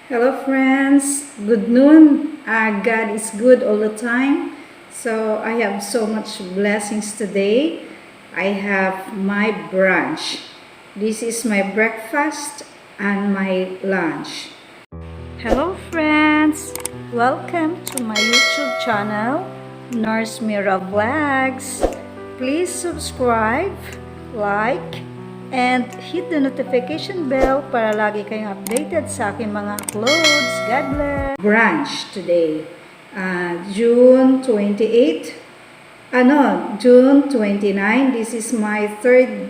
Hello, friends. Good noon. God is good all the time. So I have so much blessings today. I have my brunch. This is my breakfast and my lunch. Hello, friends. Welcome to my YouTube channel, Nurse Mira Vlogs. Please subscribe, like, and hit the notification bell para lagi kayong updated sa aking mga uploads. God bless! Brunch today, June 28, June 29. This is my third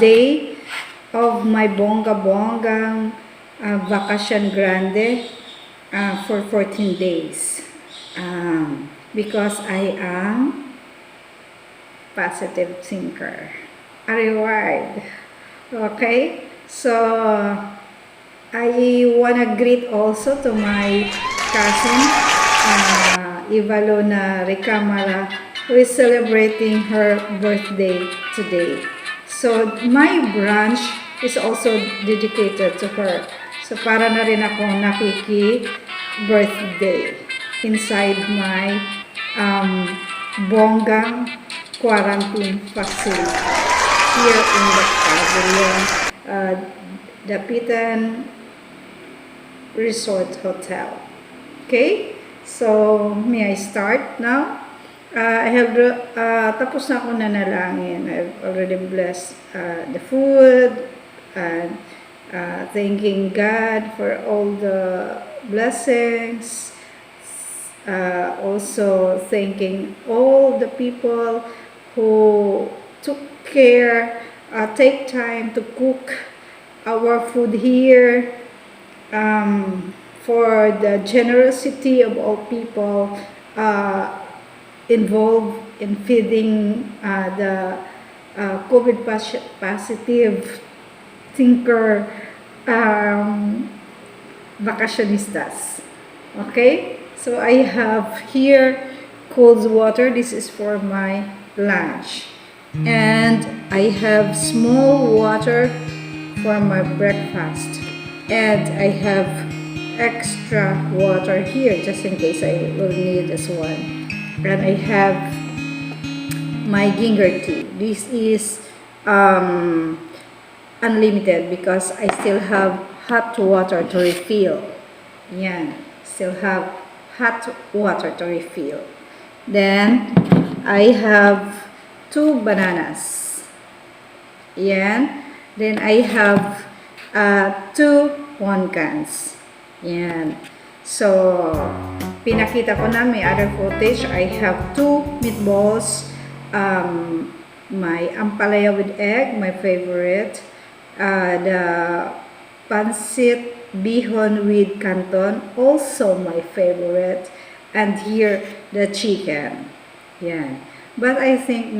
day of my bongga-bonggang vacation grande for 14 days. Because I am positive thinker. A reward. Okay? So, I wanna greet also to my cousin, Ivalona Recamara, who is celebrating her birthday today. So, my brunch is also dedicated to her. So, para na rin ako nakiki-birthday inside my bonggang quarantine facility here in the Pavilion, the Pitan Resort Hotel. Okay? So, may I start now? I have tapos na ako nanalangin. I've already blessed the food and thanking God for all the blessings. Also thanking all the people who took care, take time to cook our food here, for the generosity of all people involved in feeding the COVID positive thinker bakasyunistas. Okay, so I have here cold water. This is for my lunch. And I have small water for my breakfast, and I have extra water here just in case I will need this one. And I have my ginger tea. This is unlimited because I still have hot water to refill. Yan, still have hot water to refill. Then I have 2 bananas. Yan. Then I have 2 wontons. Yan. So, pinakita ko na may other footage. I have 2 meatballs. My ampalaya with egg, my favorite. The pancit bihon with canton, also my favorite. And here, the chicken. Yan. But I think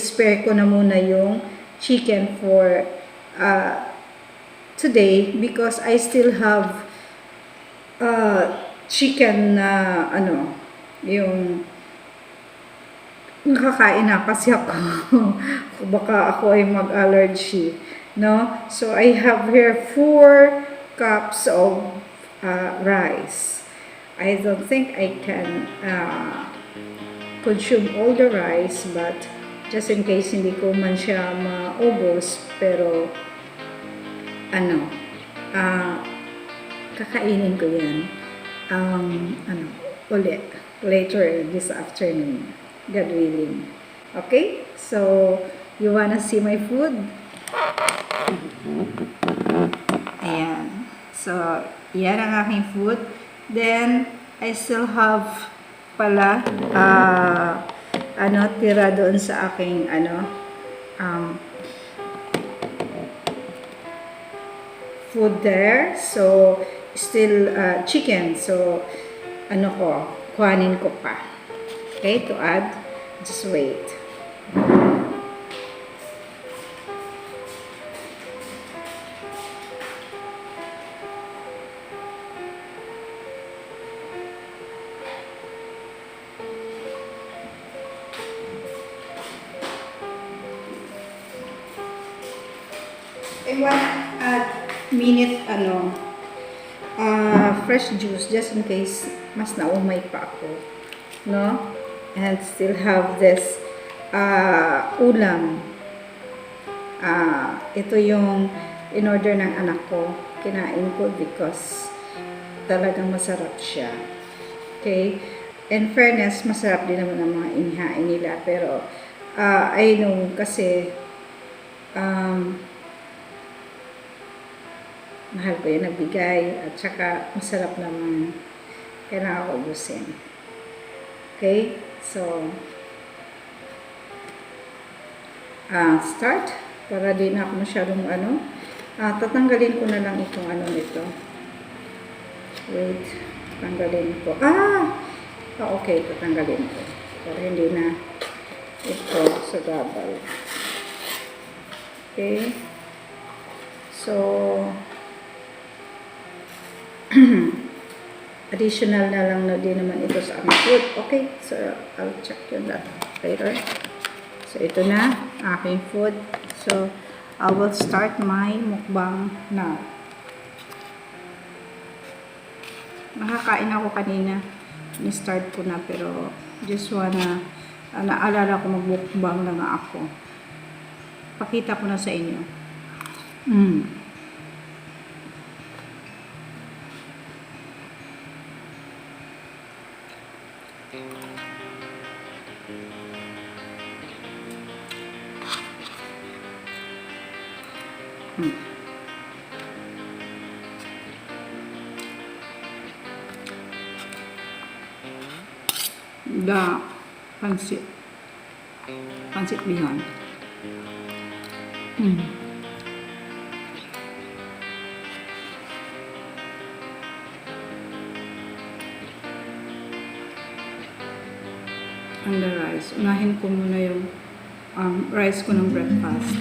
spare ko na muna yung chicken for today because I still have chicken na yung nakakain na kasi ako. Baka ako ay mag-allergy, no? So I have here 4 cups of rice. I don't think I can consume all the rice, but just in case hindi ko man siya maubos, pero kakainin ko yan ulit later this afternoon, God willing. Okay, so you wanna see my food? Ayan, so yan ang aking food. Then I still have pala tira doon sa aking food there. So still chicken. So kuhanin ko pa. Okay, to add. Just wait. I want add minute fresh juice just in case mas naumay pa ako. No? And still have this ulam. Ito yung in-order ng anak ko. Kinain ko because talagang masarap siya. Okay? In fairness, masarap din naman ang mga inihain nila. Pero, I know kasi mahal ko yung nagbigay. At saka, masarap naman. Kailangan ko ubusin. Okay? So, start. Para di na ako masyadong tatanggalin ko na lang itong nito. Wait. Tanggalin ko. Okay. Tatanggalin ko. Para hindi na ito sa gabal. Okay. So, additional na lang na din naman ito sa aming food. Okay. So, I'll check yun later. So, ito na aking food. So, I will start my mukbang now. Nakakain ako kanina. Ni-start ko na pero just wanna naalala ko mag-mukbang na nga ako. Pakita ko na sa inyo. The pansit bihon. And the rice. Unahin ko muna yung rice ko ng breakfast.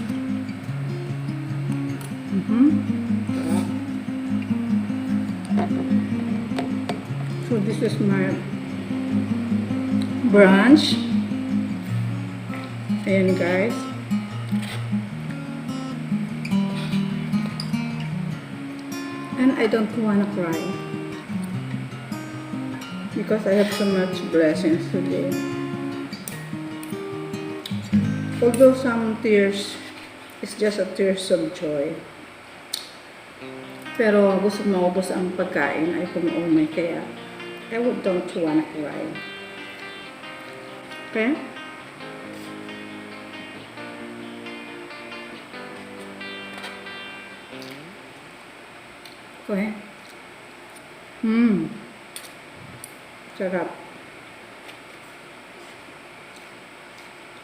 So this is my brunch. Ayan guys. And I don't wanna cry because I have so much blessings today. Although some tears is just a tears of joy. Pero gusto maubos ang pagkain ay kumuumay kaya I don't wanna cry. Okay? Okay. Sarap.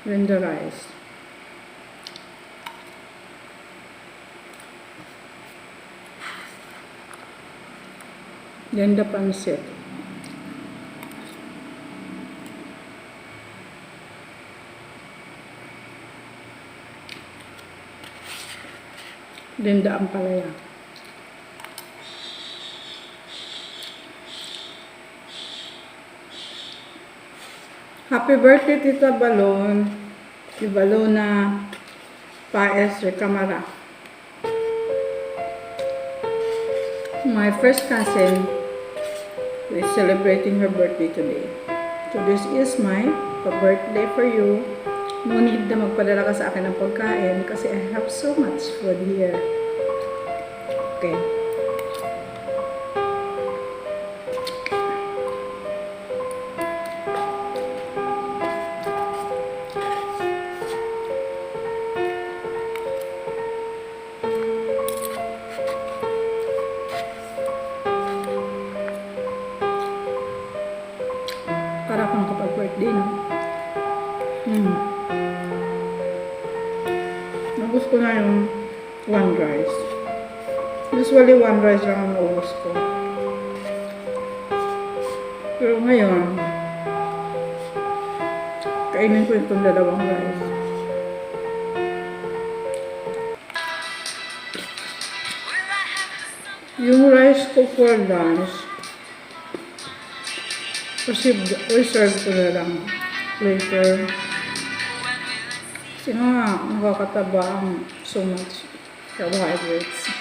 Then the rice. Then the pansit. Then the ampalaya. Happy birthday, Tita Balon. Si Balona Paes Recamara. My first cousin is celebrating her birthday today. So this is my birthday for you. No need na magpadala ka sa akin ng pagkain kasi I have so much food here. Okay. Para kang kapag-birthday, no? Naubos ko na yung one rice. Usually, one rice lang ang naubos ko. Pero ngayon, kainin ko itong dalawang rice. Yung rice ko for lunch, reserve ko na lang later. Kasi nga, nakakataba ang so much carbohydrates.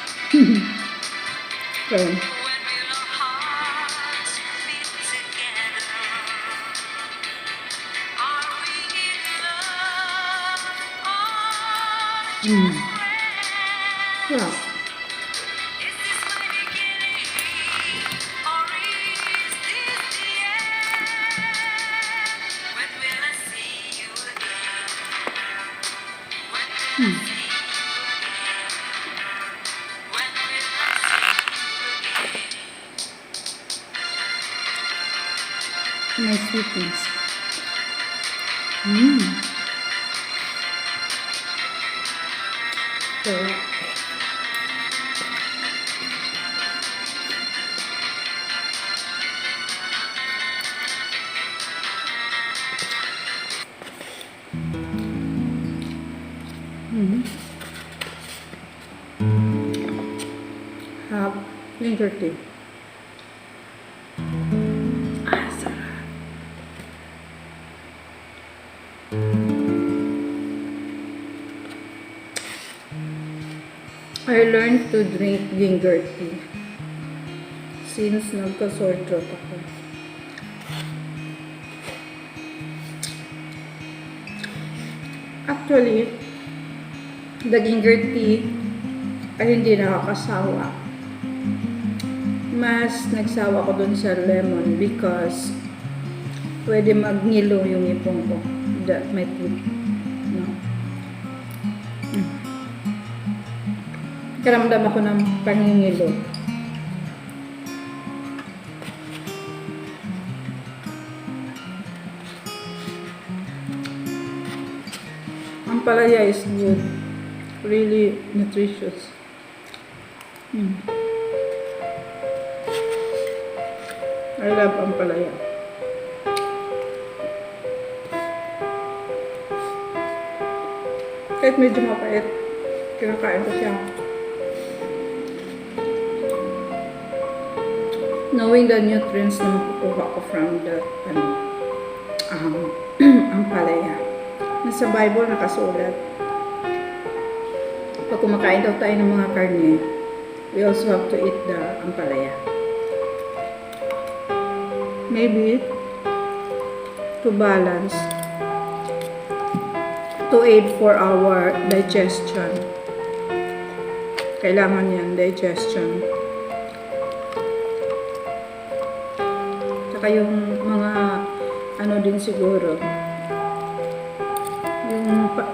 So, Mm. Yeah. Mm. My sweetness. Mm. So, mm. Have ginger tea. Ah, sarap. I learned to drink ginger tea since nagka-sore throat ako. Actually, the ginger tea ay hindi nakakasawa. Mas nagsawa ko dun sa lemon because pwede magnilo yung ipong ko. My teeth. No? Karamdam ako ng pangingilo. Ang palaya is good. Really nutritious. I love ang palaya. Kahit medyo mapait, kinakain ko siya. Knowing the nutrients na makukuha ko from the ang palaya. Nasa Bible nakasulat. Pag kumakain daw tayo ng mga karne, we also have to eat the ampalaya. Maybe to balance, to aid for our digestion. Kailangan yan, digestion. Saka yung mga ano din siguro,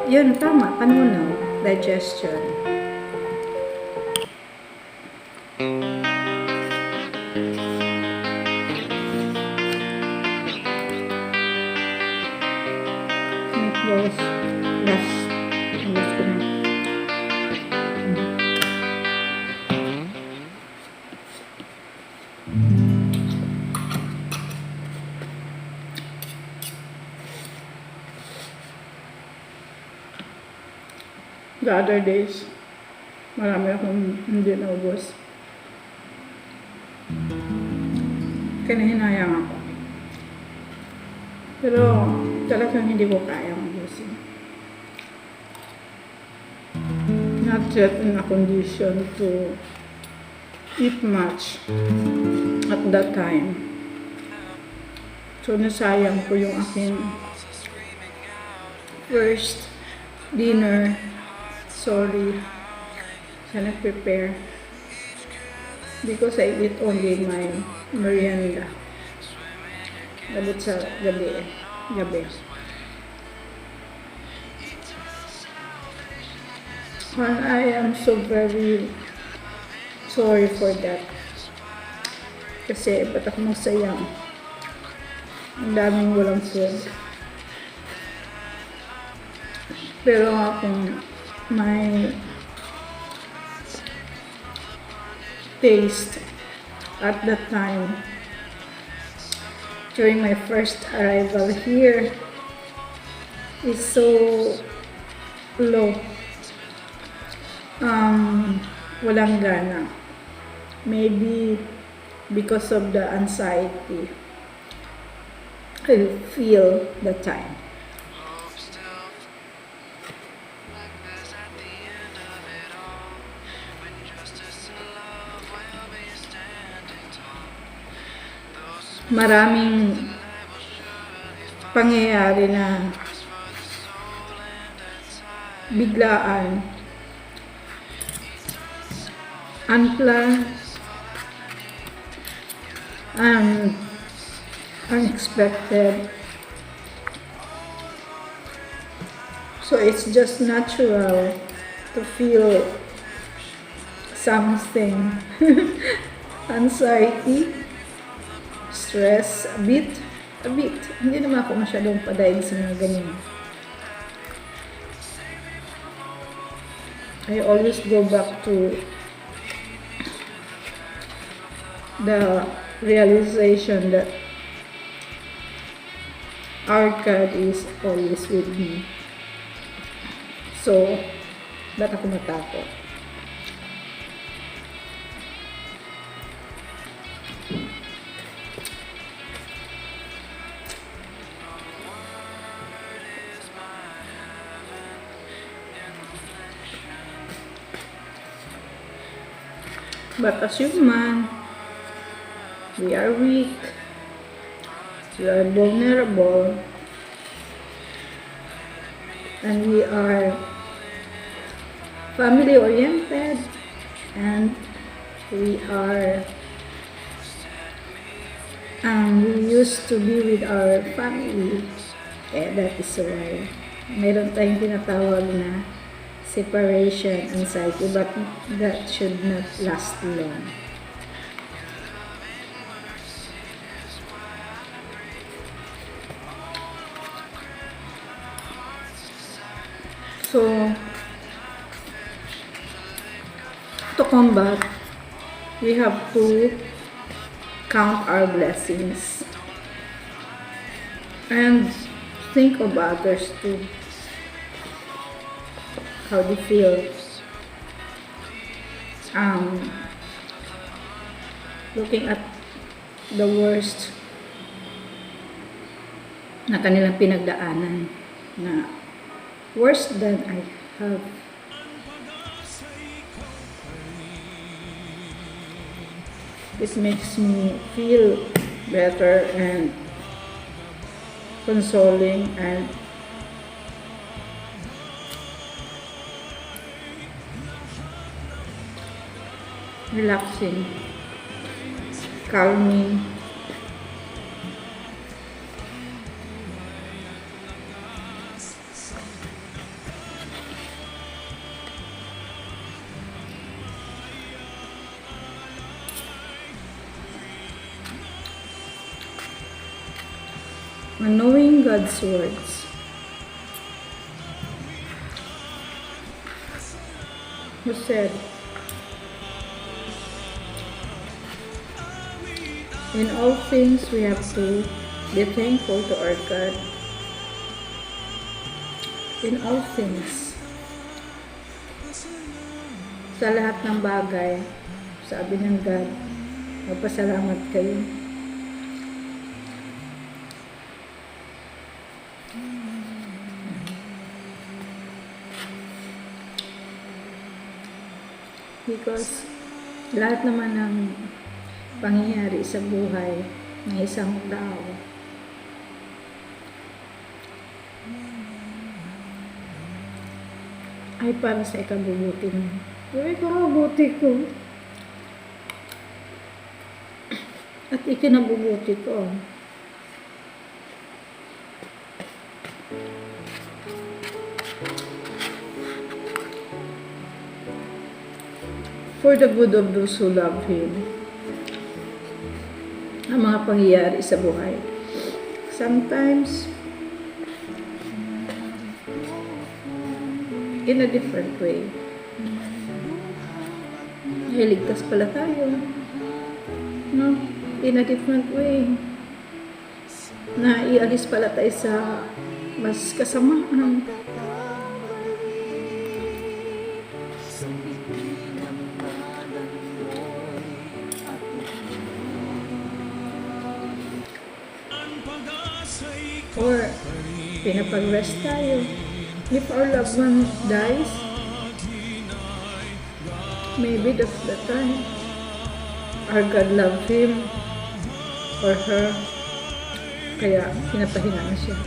yun tama, panunaw, digestion. Meatballs, last ko na. The other days, marami akong hindi naubos. Kinahinayang ako. Pero talagang hindi ko kayang ubusin. Not yet in a condition to eat much at that time. So nasayang ko yung aking first dinner. Sorry sa nag-prepare because I eat only my merienda abot sa gabi. And I am so very sorry for that kasi ba't ako magsayang, ang daming walang food. Pero akong my taste at that time during my first arrival here is so low. Walang gana. Maybe because of the anxiety I feel the time. Maraming pangyayari na biglaan unplanned and unexpected. So it's just natural to feel something. Anxiety, stress, a bit. Hindi naman ako masyadong padaig sa mga ganyan. I always go back to the realization that our God is always with me. So, ba't ako matakot? But as human, we are weak, we are vulnerable, and we are family-oriented, and we used to be with our family. That is why meron tayong tinatawag na separation anxiety, but that should not last long. So, to combat, we have to count our blessings and think of others too. How they feel. Looking at the worst na kanilang pinagdaanan, na worse than I have. This makes me feel better and consoling and relaxing, calming. And knowing God's words. Who said, in all things we have to be thankful to our God. In all things. Sa lahat ng bagay, sabi ng God, magpasalamat kayo. Because lahat naman ng pangyayari sa buhay ng isang tao ay para sa ikabubuti mo. Pero ikabubuti ko at ikinabubuti ko. For the good of those who love Him. Ang mga pangyayari sa buhay. Sometimes, in a different way. Iligtas pala tayo. No? In a different way. Na ialis pala tayo sa mas kasamaan. Or pinapag-rest tayo. If our loved one dies, maybe that's the time our God loved him or her, kaya pinapahinga na siya.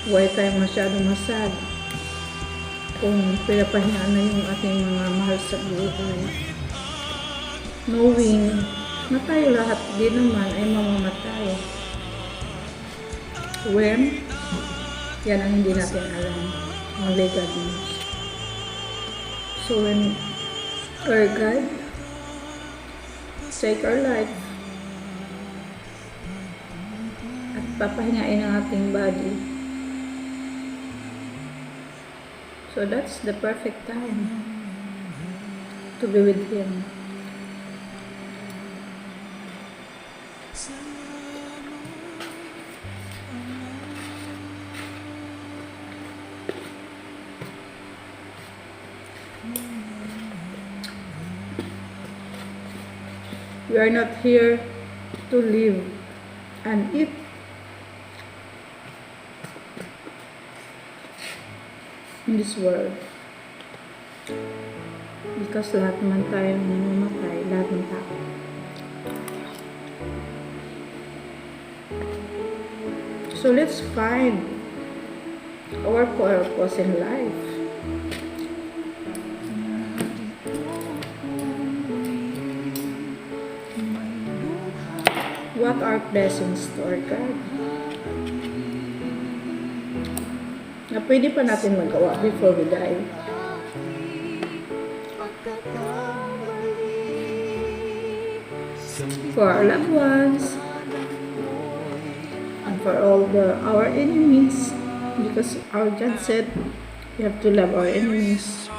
Huwag tayo masyado masad kung pinapahinaan na yung ating mga mahal sa buhay. Knowing na tayo lahat din naman ay mamamatay. When? Yan ang hindi natin alam. Only God knows. So when our God take our life at papahingain ang ating body, so that's the perfect time to be with Him. We are not here to live and eat. In this world. Because lahat naman tayo namamatay, lahat ng tao. So let's find our purpose in life. What are blessings to our God? Na pwede pa natin magawa before we die. For our loved ones, and for all our enemies, because our God said we have to love our enemies.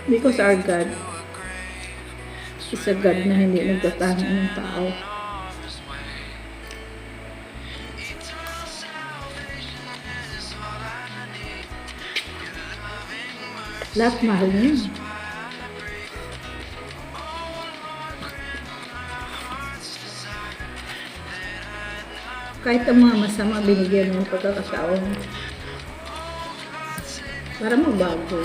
Because our God is a God na hindi nagtatahan ng tao. Lahat mahal niya. Kahit ang mga masama, binigyan ng pagkakataon para magbago.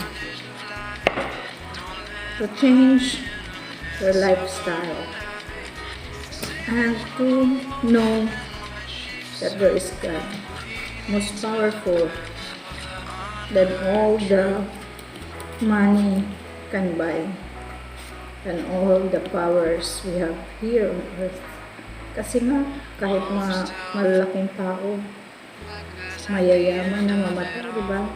To change their lifestyle and to know that there is God, most powerful than all the money can buy and all the powers we have here on earth. Kasi nga, kahit mga malalaking tao, mayayaman na mamatay, diba?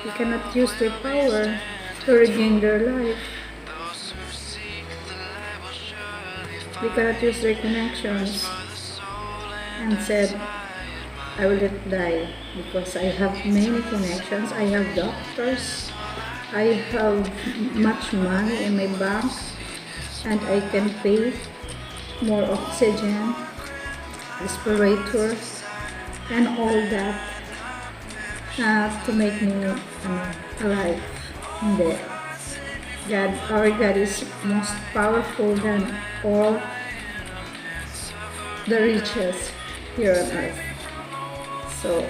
You cannot use their power to regain their life. They cannot use their connections and said, I will not die because I have many connections, I have doctors, I have much money in my bank, and I can pay more oxygen, respirators, and all that to make me alive. Hindi. God, our God is most powerful than all the riches here on earth. So,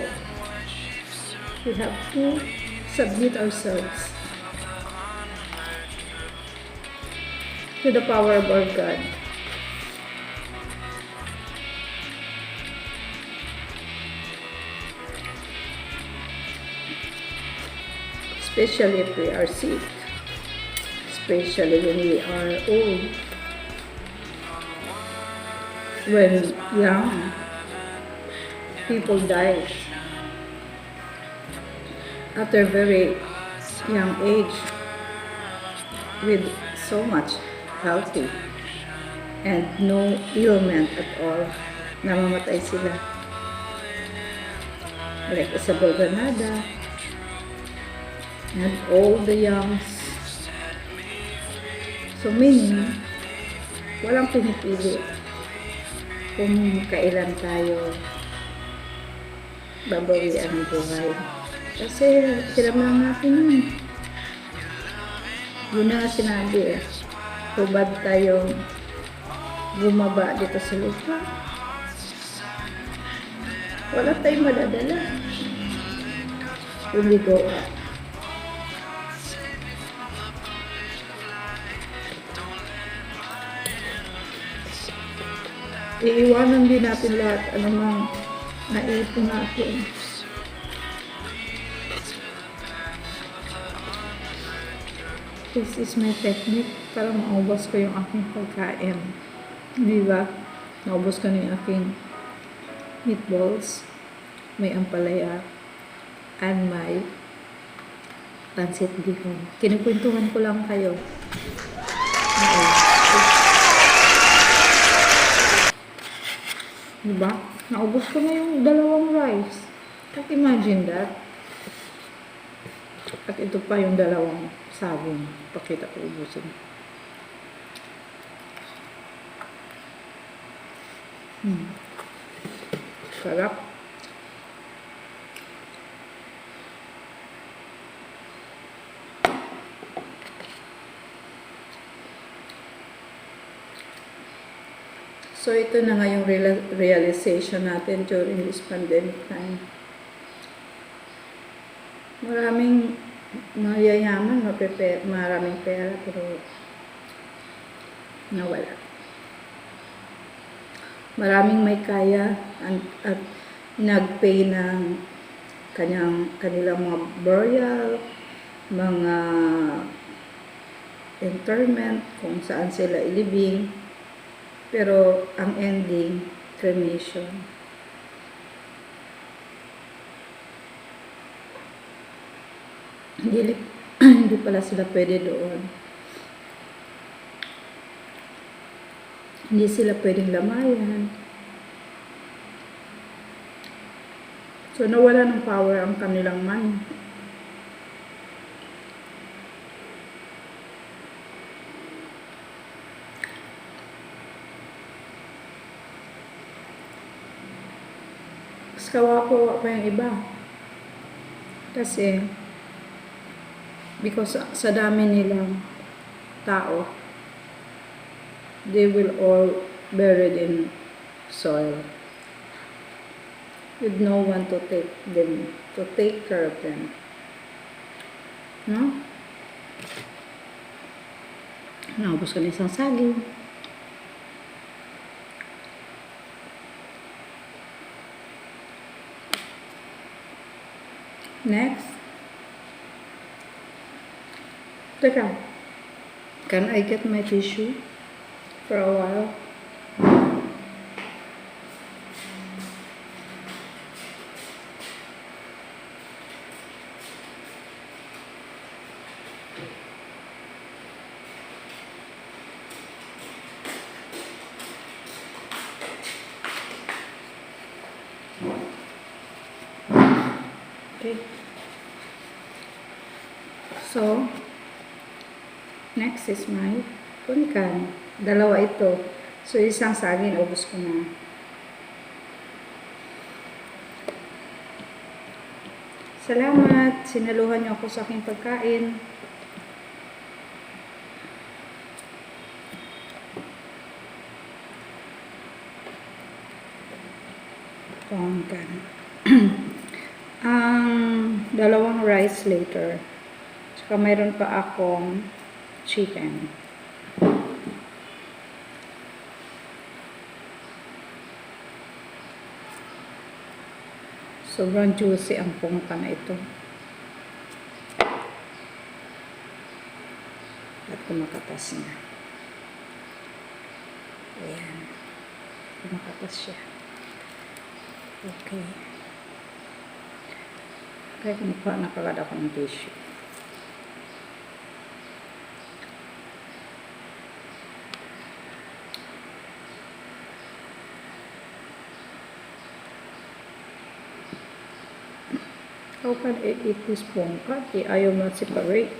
we have to submit ourselves to the power of our God. Especially if we are sick, especially when we are old, when young people die at a very young age with so much healthy and no ailment at all, namamatay sila. Like Isabel Granada, and all the youngs. So meaning, walang pinipili kung kailan tayo babawian ang buhay. Kasi tiram lang natin yun. Yun na nga sinabi eh. Hubad tayong bumaba dito sa lupa. Wala tayong madadala. When we go up. iiwanan din natin lahat anumang naipon natin. This is my technique para maubos ko yung aking pagkain. Di ba? Naubos ko na yung aking meatballs, may ampalaya, and may pansit bihon. Kinukwentuhan ko lang kayo. Diba? Naubos ko na yung dalawang rice. Can't imagine that. At ito pa yung dalawang saging. Pakita ko ubusin. Sarap. So, ito na nga yung realization natin during this pandemic time. Maraming mayayaman, maraming pera, pero nawala. Maraming may kaya at nag-pay ng kanilang mga burial, mga interment, kung saan sila ilibing. Pero ang ending, cremation. Hindi pala sila pwede doon. Hindi sila pwedeng lamayan. So, nawala ng power ang kanilang money. Mas kawawa pa yung iba. Kasi, because sa dami nilang tao, they will all buried in soil with no one to take care of them. No? Naubos ko na isang saging. Next. Teka. Can I get my tissue for a while? Okay. So, next is my punkan. Dalawa ito. So, isang saging, ubos ko na. Salamat. Sinaluhan niyo ako sa aking pagkain. Punkan. Dalawang rice later. Saka mayroon pa akong chicken. Sobrang juicy ang pungka na ito. At kumakatas na. Ayan. Kumakatas siya. Okay. Kaya kumuha na kagad ako ng tissue. How can I eat this pongka? Ayaw mo separate.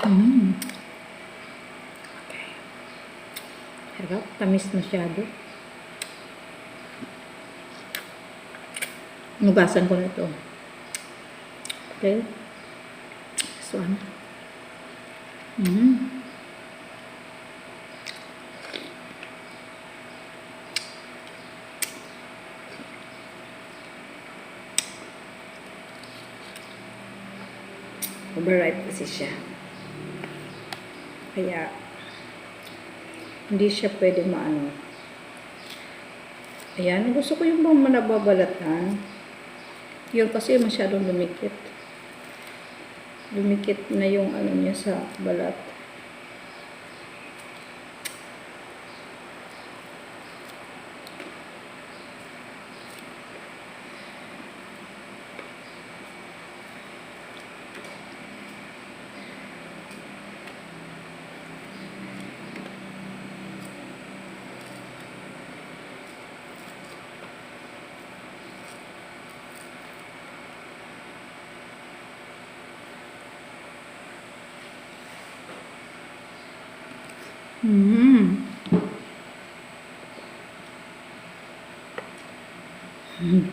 Okay. Harap, tamis masyado. Nugasan ko na ito. Okay. This one. Overripe kasi siya. Kaya, hindi siya pwede maano. Ayan, gusto ko yung bang nababalatan. Yun kasi masyadong lumikit. Lumikit na yung ano niya sa balat. Mm. Mm.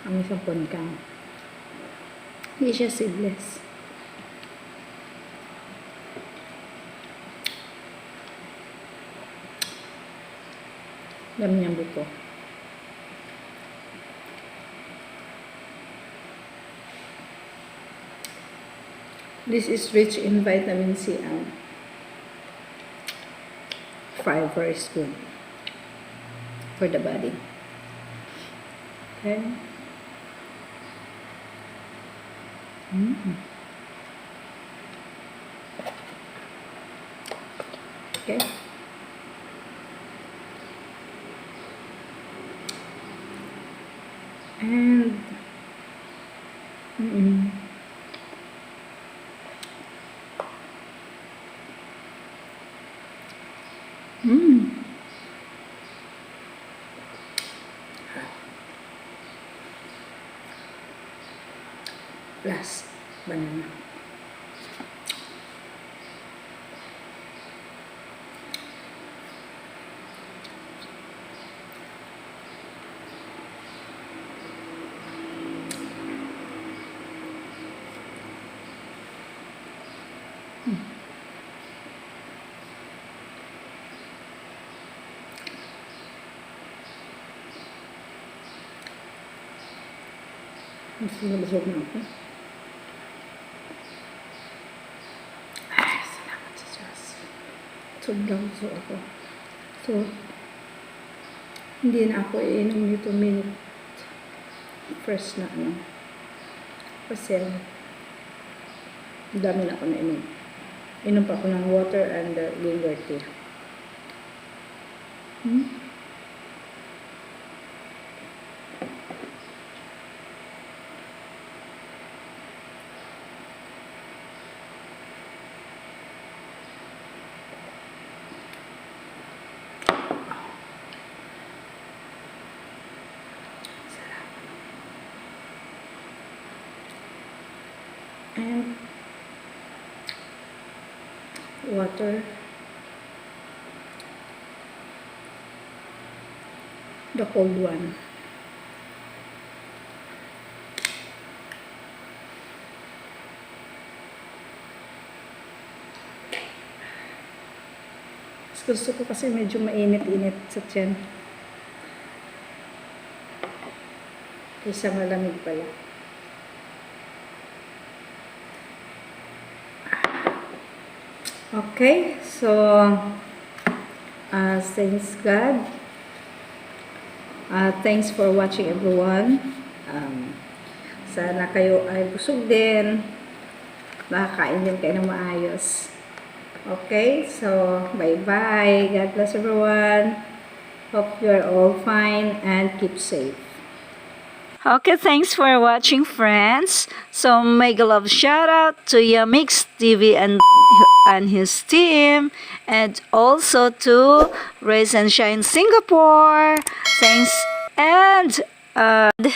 Ang isang pangkang. Hindi siya seedless. Dami niyang buto. This is rich in vitamin C and fiber is good for the body. Okay. Okay. And plus banana. Mas nabusog na ako. Ay, salamat sa Diyos. Sobrang busog ako. So, hindi na ako iinom nito minute first na ano. Kasi, dami na ako na inom. Inom pa ako ng water and ginger tea. And water, the cold one. Gusto ko kasi medyo mainit-init sa tiyan kaysa malamig pala. Okay, so thanks God. Thanks for watching everyone. Sana kayo ay busog din. Nakakain din kayo ng maayos. Okay, so bye-bye. God bless everyone. Hope you're all fine and keep safe. Okay, thanks for watching, friends. So, mega love shout out to Yamix TV and his team, and also to Raise and Shine Singapore. Thanks, and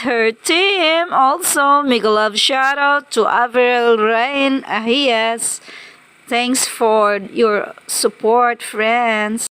her team also. Mega love shout out to Avril Rain Ahias. Thanks for your support, friends.